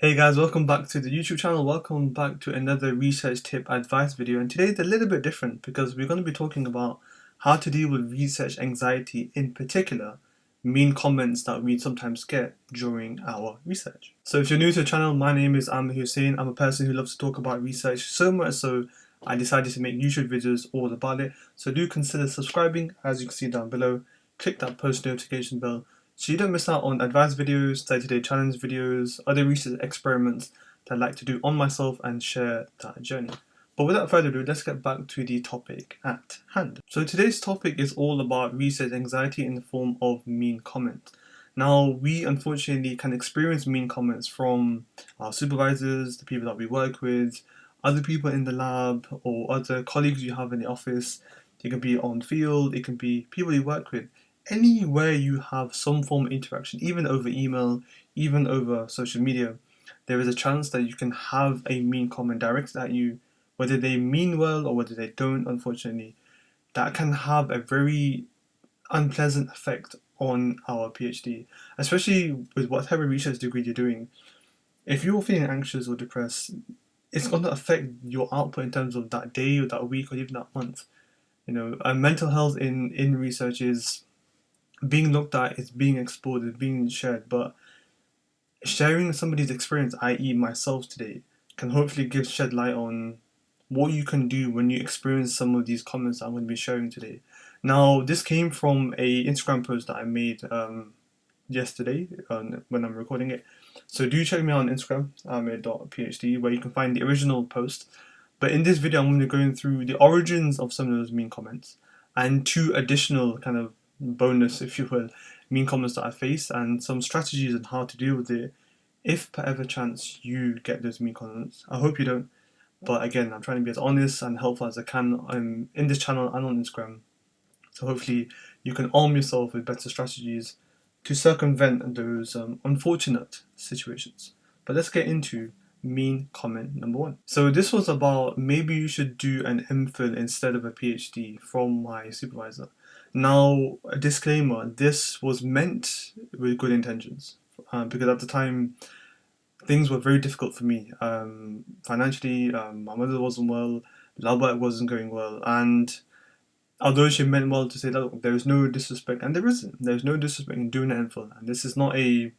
Hey guys, welcome back to the YouTube channel. Welcome back to another research tip advice video. And today is a little bit different because we're going to be talking about how to deal with research anxiety, in particular, mean comments that we sometimes get during our research. So if you're new to the channel, my name is Aamir Hussain. I'm a person who loves to talk about research so much so I decided to make YouTube videos all about it. So do consider subscribing, as you can see down below. Click that post notification bell so you don't miss out on advanced videos, 30-day challenge videos, other research experiments that I like to do on myself and share that journey. But without further ado, let's get back to the topic at hand. So today's topic is all about research anxiety in the form of mean comments. Now, we unfortunately can experience mean comments from our supervisors, the people that we work with, other people in the lab, or other colleagues you have in the office. It can be on field, it can be people you work with. Anywhere you have some form of interaction, even over email, even over social media, there is a chance that you can have a mean comment directed at you, whether they mean well or whether they don't, unfortunately. That can have a very unpleasant effect on our PhD, especially with whatever research degree you're doing. If you're feeling anxious or depressed, it's going to affect your output in terms of that day or that week or even that month. Mental health in research is being looked at, it's being explored, it's being shared, but sharing somebody's experience, i.e. myself today, can hopefully shed light on what you can do when you experience some of these comments I'm going to be sharing today. Now, this came from a Instagram post that I made yesterday when I'm recording it. So do check me out on Instagram, Aamir.phd, where you can find the original post. But in this video, I'm going to be going through the origins of some of those mean comments and two additional kind of bonus, if you will, mean comments that I faced and some strategies on how to deal with it if per ever chance you get those mean comments. I hope you don't, but again, I'm trying to be as honest and helpful as I can in this channel and on Instagram. So hopefully you can arm yourself with better strategies to circumvent those unfortunate situations. But let's get into mean comment number one. So this was about maybe you should do an MPhil instead of a PhD from my supervisor. Now, a disclaimer, this was meant with good intentions because at the time things were very difficult for me. Financially, my mother wasn't well, lab work wasn't going well, and although she meant well to say that there is no disrespect, and there isn't. There's no disrespect in doing an MPhil, and this is not a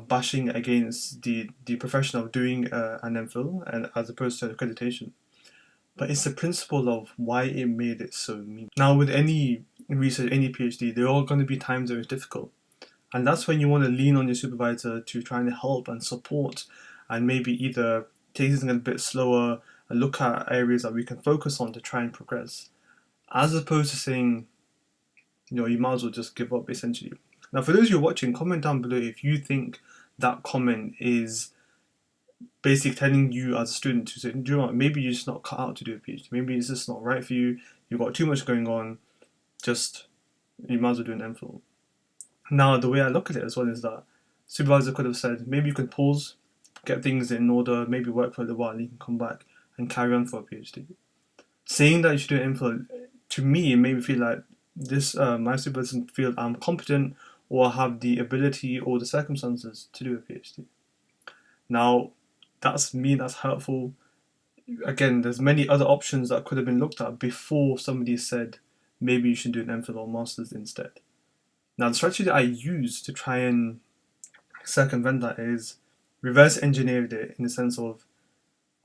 bashing against the profession of doing an MPhil, and as opposed to accreditation. But it's the principle of why it made it so mean. Now, with any research, any PhD, there are going to be times where it's difficult, and that's when you want to lean on your supervisor to try and help and support, and maybe either take things a bit slower and look at areas that we can focus on to try and progress, as opposed to saying, you might as well just give up essentially. Now, for those who are watching, comment down below if you think that comment is basically telling you as a student to say, do you know what, maybe you're just not cut out to do a PhD. Maybe it's just not right for you. You've got too much going on. You might as well do an MPhil. Now, the way I look at it as well is that supervisor could have said, maybe you can pause, get things in order, maybe work for a little while, and you can come back and carry on for a PhD. Saying that you should do an MPhil, to me, it made me feel like my supervisor doesn't feel I'm competent or have the ability or the circumstances to do a PhD. Now, that's me, that's hurtful. Again, there's many other options that could have been looked at before somebody said maybe you should do an MPhil or Masters instead. Now, the strategy that I use to try and circumvent that is reverse engineered it in the sense of,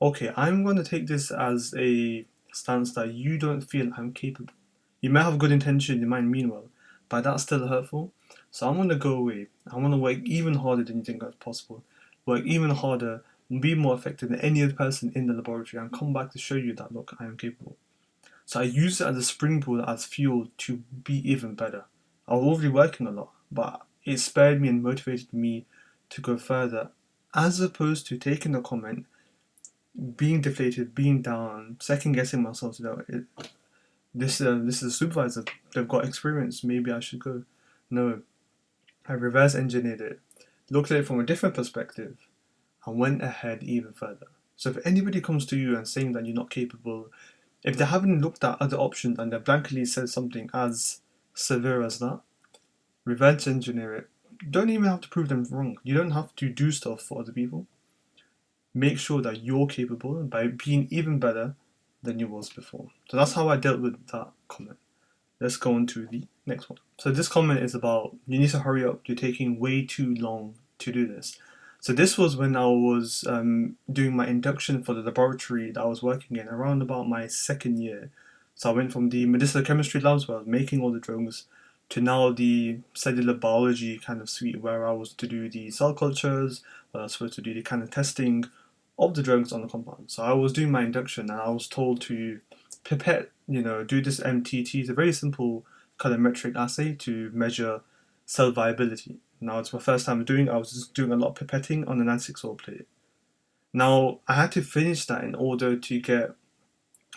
okay, I'm going to take this as a stance that you don't feel I'm capable. You might have good intention, you might mean well, but that's still hurtful. So I'm going to go away. I'm going to work even harder than you think that's possible. Work even harder, be more effective than any other person in the laboratory, and come back to show you that, look, I am capable. So I use it as a springboard, as fuel to be even better. I was already working a lot, but it spurred me and motivated me to go further, as opposed to taking the comment, being deflated, being down, second guessing myself. This is a supervisor. They've got experience. Maybe I should go. No, I reverse engineered it, looked at it from a different perspective, and went ahead even further. So if anybody comes to you and saying that you're not capable, if they haven't looked at other options and they blankly said something as severe as that, reverse engineer it, don't even have to prove them wrong. You don't have to do stuff for other people. Make sure that you're capable by being even better than you was before. So that's how I dealt with that comment. Let's go on to the next one. So this comment is about, you need to hurry up, you're taking way too long to do this. So this was when I was doing my induction for the laboratory that I was working in around about my second year. So I went from the medicinal chemistry labs where I was making all the drugs to now the cellular biology kind of suite where I was to do the cell cultures, where I was supposed to do the kind of testing of the drugs on the compound. So I was doing my induction and I was told to pipette, do this MTT. It's a very simple colorimetric assay to measure cell viability. Now it's my first time doing it. I was just doing a lot of pipetting on an N6 plate. Now I had to finish that in order to get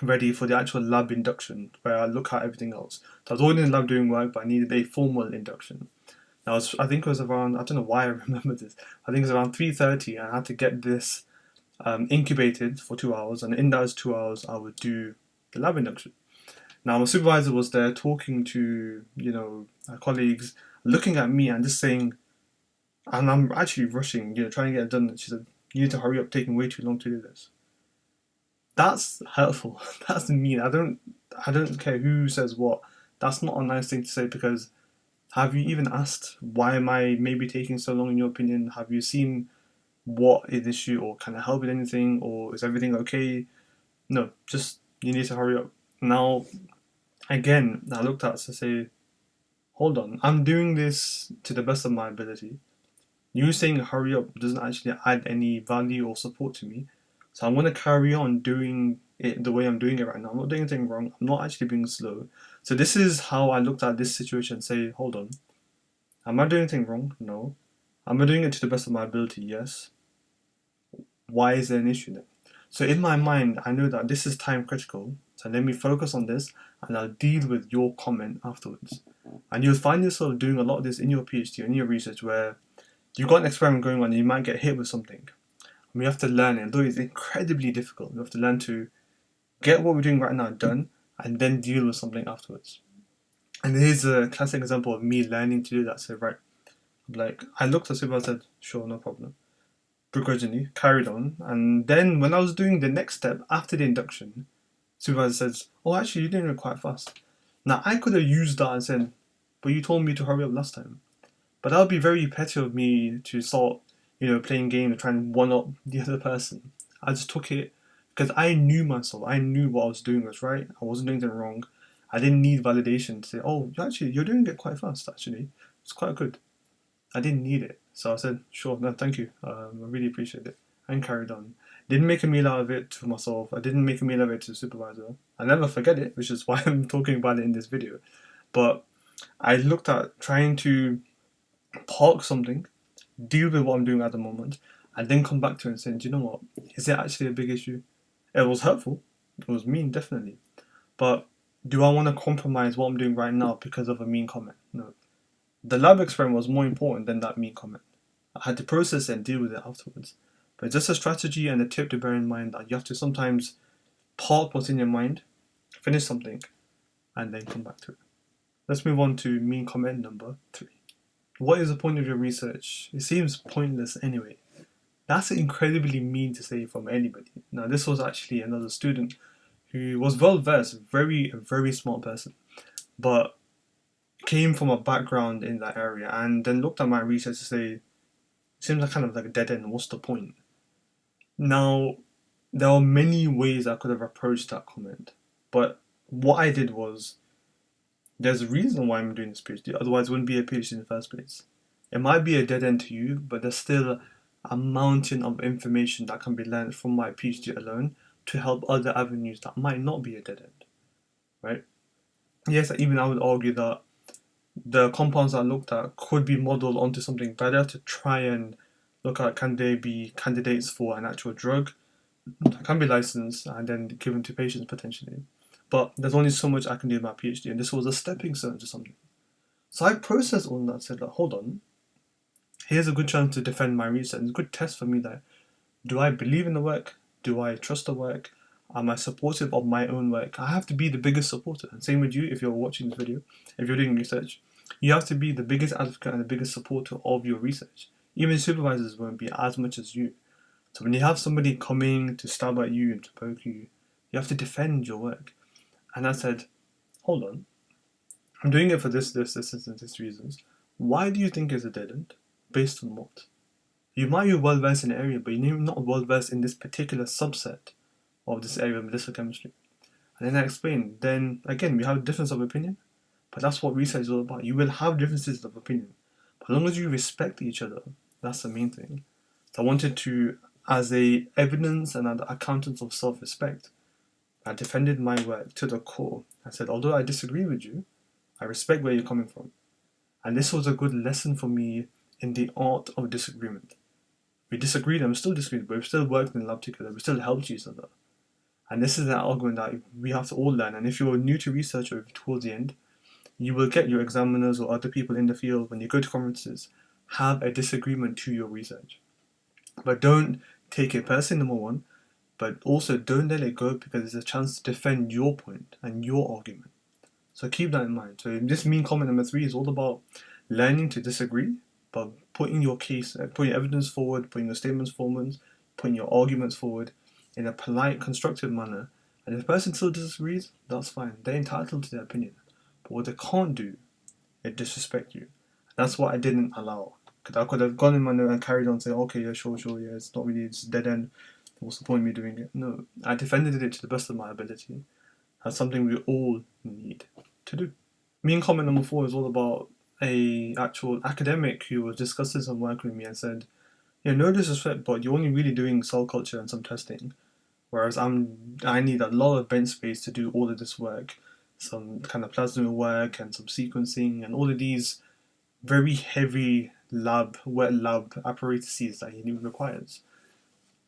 ready for the actual lab induction where I look at everything else. So I was already in the lab doing work, but I needed a formal induction. Now I think it was around, I don't know why I remember this, I think it was around 3:30 and I had to get this incubated for 2 hours, and in those 2 hours I would do the lab induction. Now my supervisor was there talking to our colleagues, looking at me and just saying, and I'm actually rushing, trying to get it done. She said, "You need to hurry up, taking way too long to do this." That's hurtful. That's mean. I don't care who says what. That's not a nice thing to say, because have you even asked why am I maybe taking so long in your opinion? Have you seen what is the issue, or can I help with anything, or is everything okay? No, just you need to hurry up. Now, again, I looked at it to say, hold on, I'm doing this to the best of my ability. You saying hurry up doesn't actually add any value or support to me. So I'm going to carry on doing it the way I'm doing it right now. I'm not doing anything wrong. I'm not actually being slow. So this is how I looked at this situation and say, hold on, am I doing anything wrong? No. Am I doing it to the best of my ability? Yes. Why is there an issue then? So in my mind, I know that this is time critical. So let me focus on this and I'll deal with your comment afterwards. And you'll find yourself doing a lot of this in your PhD or in your research where you've got an experiment going on and you might get hit with something. And we have to learn it, though it's incredibly difficult. We have to learn to get what we're doing right now done and then deal with something afterwards. And here's a classic example of me learning to do that. So right, like I looked at Super and said, sure, no problem. Begrudgingly, carried on. And then when I was doing the next step after the induction, supervisor says, oh, actually, you're doing it quite fast. Now, I could have used that and said, but you told me to hurry up last time. But that would be very petty of me to start, playing game and trying to one-up the other person. I just took it because I knew myself. I knew what I was doing was right. I wasn't doing anything wrong. I didn't need validation to say, oh, actually, you're doing it quite fast, actually. It's quite good. I didn't need it. So I said, sure, no, thank you. I really appreciate it. And carried on. Didn't make a meal out of it to myself. I didn't make a meal out of it to the supervisor. I never forget it, which is why I'm talking about it in this video. But I looked at trying to park something, deal with what I'm doing at the moment, and then come back to it and say, do you know what? Is it actually a big issue? It was hurtful. It was mean, definitely. But do I want to compromise what I'm doing right now because of a mean comment? No. The lab experiment was more important than that mean comment. I had to process it and deal with it afterwards. But it's just a strategy and a tip to bear in mind that you have to sometimes park what's in your mind, finish something, and then come back to it. Let's move on to mean comment number 3. What is the point of your research? It seems pointless anyway. That's incredibly mean to say from anybody. Now, this was actually another student who was well versed, a very smart person, but came from a background in that area and then looked at my research to say, it seems like kind of like a dead end, what's the point? Now, there are many ways I could have approached that comment, but what I did was, there's a reason why I'm doing this PhD, otherwise it wouldn't be a PhD in the first place. It might be a dead end to you, but there's still a mountain of information that can be learned from my PhD alone to help other avenues that might not be a dead end, right? Yes, even I would argue that the compounds I looked at could be modeled onto something better to try and look at, can they be candidates for an actual drug that can be licensed and then given to patients potentially. But there's only so much I can do in my PhD, and this was a stepping stone to something. So I processed all that and said, like, hold on, here's a good chance to defend my research. It's a good test for me that, do I believe in the work? Do I trust the work? Am I supportive of my own work? I have to be the biggest supporter. And same with you if you're watching this video, if you're doing research. You have to be the biggest advocate and the biggest supporter of your research. Even supervisors won't be as much as you. So when you have somebody coming to stab at you and to poke you, you have to defend your work. And I said, hold on, I'm doing it for this reasons. Why do you think it's a dead end? Based on what? You might be well versed in an area, but you're not well versed in this particular subset of this area of medicinal chemistry. And then I explained, then again, we have a difference of opinion, but that's what research is all about. You will have differences of opinion, but as long as you respect each other, that's the main thing. So I wanted to, as a evidence and an accountants of self-respect, I defended my work to the core. I said, although I disagree with you, I respect where you're coming from. And this was a good lesson for me in the art of disagreement. We disagreed and we still disagreed, but we still worked in the lab together. We still helped each other. And this is an argument that we have to all learn. And if you're new to research or towards the end, you will get your examiners or other people in the field, when you go to conferences, have a disagreement to your research. But don't take it personally, number one, but also don't let it go, because it's a chance to defend your point and your argument. So keep that in mind. So this mean comment number 3 is all about learning to disagree, but putting your case, putting your evidence forward, putting your statements forward, putting your arguments forward in a polite, constructive manner. And if the person still disagrees, that's fine. They're entitled to their opinion. But what they can't do is disrespect you. That's what I didn't allow. Because I could have gone in my note and carried on saying, okay, yeah, sure, yeah, it's not really, it's dead end. What's the point of me doing it? No, I defended it to the best of my ability. That's something we all need to do. Mean comment number 4 is all about a actual academic who was discussing some work with me and said, yeah, no disrespect, but you're only really doing cell culture and some testing, whereas I need a lot of bench space to do all of this work, some kind of plasmid work and some sequencing and all of these very heavy wet lab apparatuses that he requires.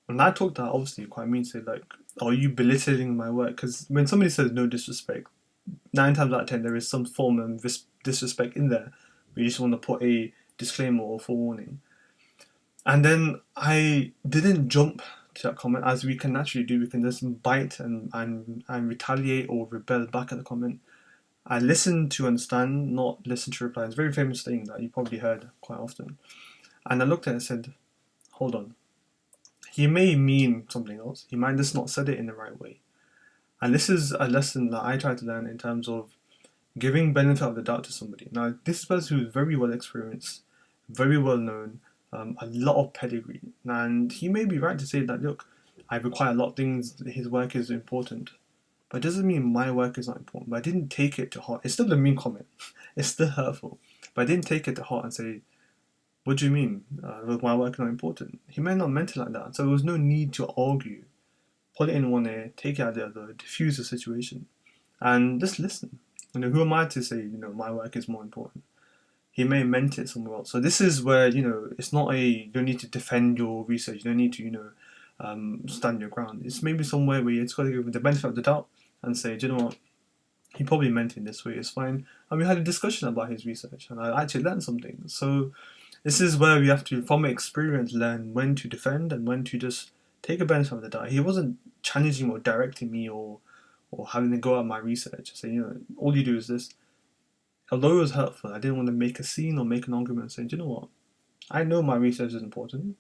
And I talked that obviously quite mean, say like, are you belittling my work? Because when somebody says no disrespect, 9 times out of 10 there is some form of disrespect in there. We just want to put a disclaimer or forewarning. And then I didn't jump to that comment, as we can naturally do. We can just bite and retaliate or rebel back at the comment. I listened to understand, not listen to reply. It's a very famous thing that you probably heard quite often. And I looked at it and said, hold on. He may mean something else. He might just not said it in the right way. And this is a lesson that I try to learn in terms of giving benefit of the doubt to somebody. Now, this is a person who is very well experienced, very well known, a lot of pedigree. And he may be right to say that, look, I require a lot of things, his work is important. But it doesn't mean my work is not important. But I didn't take it to heart. It's still a mean comment. It's still hurtful. But I didn't take it to heart and say, what do you mean? Was my work not important? He may not meant it like that. So there was no need to argue. Put it in one ear, take it out the other, diffuse the situation. And just listen. Who am I to say, my work is more important? He may have meant it somewhere else. So this is where, it's not you don't need to defend your research. You don't need to, stand your ground. It's maybe somewhere where you just got to give the benefit of the doubt and say, do you know what? He probably meant it this way, it's fine. And we had a discussion about his research and I actually learned something. So this is where we have to, from experience, learn when to defend and when to just take a benefit of the doubt. He wasn't challenging or directing me or having to go at my research. Say, all you do is this. Although it was hurtful, I didn't want to make a scene or make an argument saying, do you know what? I know my research is important.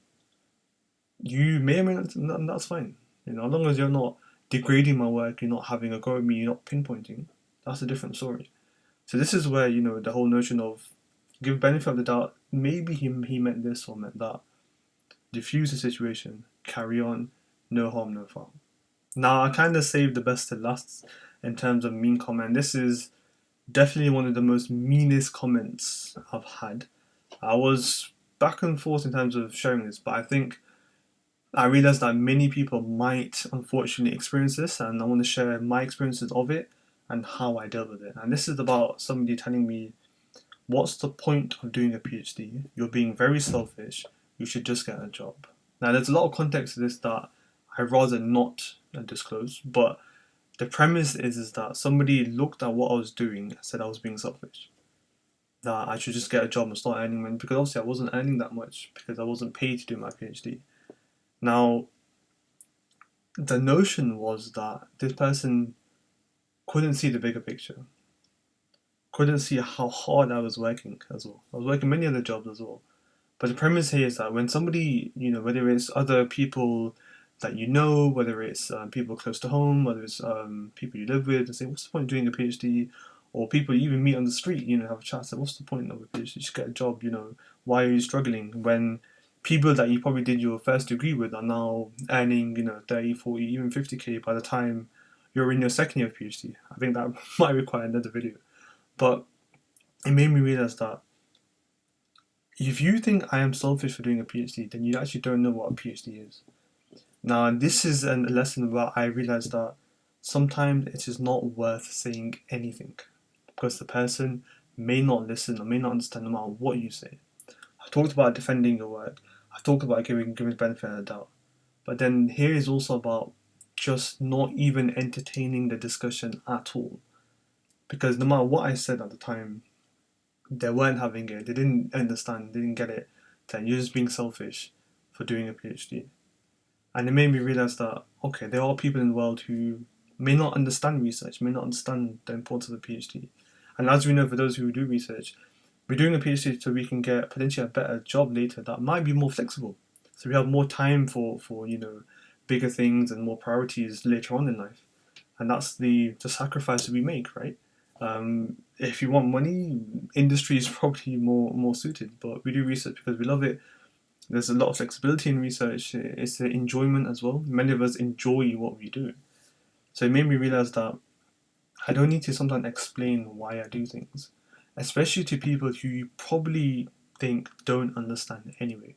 You may or may not, and that's fine. As long as you're not degrading my work, you're not having a go at me, you're not pinpointing, that's a different story. So this is where, the whole notion of give benefit of the doubt, maybe he meant this or meant that. Diffuse the situation, carry on, no harm, no foul. Now, I kind of saved the best to last in terms of mean comment. This is definitely one of the most meanest comments I've had. I was back and forth in terms of sharing this, but I think I realized that many people might unfortunately experience this, and I want to share my experiences of it and how I dealt with it. And this is about somebody telling me, what's the point of doing a PhD? You're being very selfish. You should just get a job. Now, there's a lot of context to this that I'd rather not disclose, but the premise is that somebody looked at what I was doing and said I was being selfish. That I should just get a job and start earning money, because obviously I wasn't earning that much because I wasn't paid to do my PhD. Now, the notion was that this person couldn't see the bigger picture. couldn't see how hard I was working as well. I was working many other jobs as well. But the premise here is that when somebody, whether it's other people that you know, whether it's people close to home, whether it's people you live with, and say, what's the point of doing a PhD? Or people you even meet on the street, have a chat, say, what's the point of a PhD? Just get a job, why are you struggling? When people that you probably did your first degree with are now earning, 30, 40, even 50k by the time you're in your second year of PhD. I think that might require another video. But it made me realize that if you think I am selfish for doing a PhD, then you actually don't know what a PhD is. Now, this is a lesson where I realized that sometimes it is not worth saying anything because the person may not listen or may not understand no matter what you say. I talked about defending your work. I talked about giving the benefit of the doubt. But then here is also about just not even entertaining the discussion at all. Because no matter what I said at the time, they weren't having it. They didn't understand. They didn't get it. Then you're just being selfish for doing a PhD. And it made me realize that, okay, there are people in the world who may not understand research, may not understand the importance of a PhD. And as we know, for those who do research, we're doing a PhD so we can get potentially a better job later that might be more flexible. So we have more time for bigger things and more priorities later on in life. And that's the sacrifice that we make, right? If you want money, industry is probably more suited, but we do research because we love it. There's a lot of flexibility in research. It's the enjoyment as well. Many of us enjoy what we do. So it made me realize that I don't need to sometimes explain why I do things, especially to people who you probably think don't understand anyway.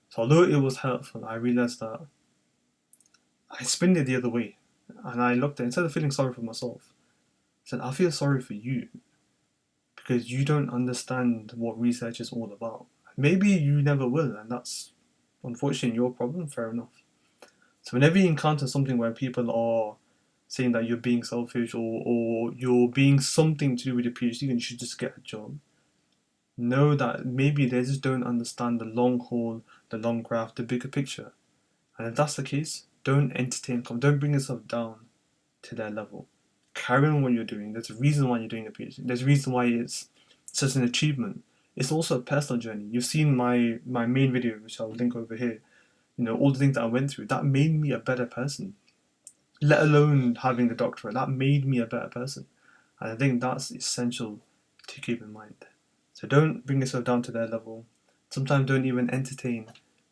So although it was hurtful, I realized that I spin it the other way. And I looked at, instead of feeling sorry for myself, I said, I feel sorry for you because you don't understand what research is all about. Maybe you never will, and that's unfortunately your problem, fair enough. So whenever you encounter something where people are saying that you're being selfish or you're being something to do with your PhD and you should just get a job, know that maybe they just don't understand the long haul, the long graph, the bigger picture. And if that's the case, don't entertain, don't bring yourself down to their level. Carry on what you're doing. There's a reason why you're doing a PhD. There's a reason why it's such an achievement. It's also a personal journey. You've seen my main video, which I'll link over here. All the things that I went through, that made me a better person. Let alone having the doctorate, that made me a better person. And I think that's essential to keep in mind. So don't bring yourself down to their level. Sometimes don't even entertain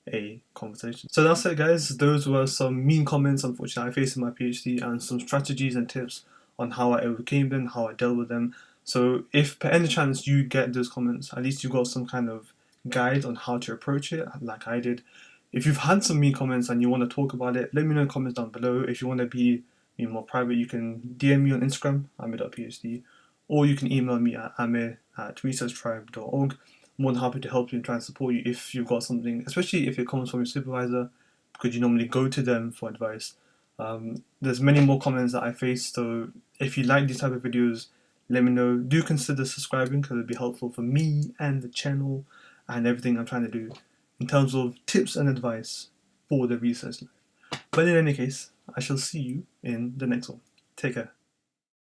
a conversation. So that's it, guys. Those were some mean comments, unfortunately, I faced in my PhD, and some strategies and tips on how I overcame them, how I dealt with them. So if per any chance you get those comments, at least you got some kind of guide on how to approach it, like I did. If you've had some mean comments and you want to talk about it, let me know in the comments down below. If you want to be more private, you can DM me on Instagram, Aamir.phd, or you can email me at aamir@researchtribe.org. I'm more than happy to help you and try and support you if you've got something, especially if it comes from your supervisor, because you normally go to them for advice. There's many more comments that I faced, so if you like these type of videos, let me know. Do consider subscribing because it'd be helpful for me and the channel and everything I'm trying to do in terms of tips and advice for the research life. But in any case, I shall see you in the next one. Take care.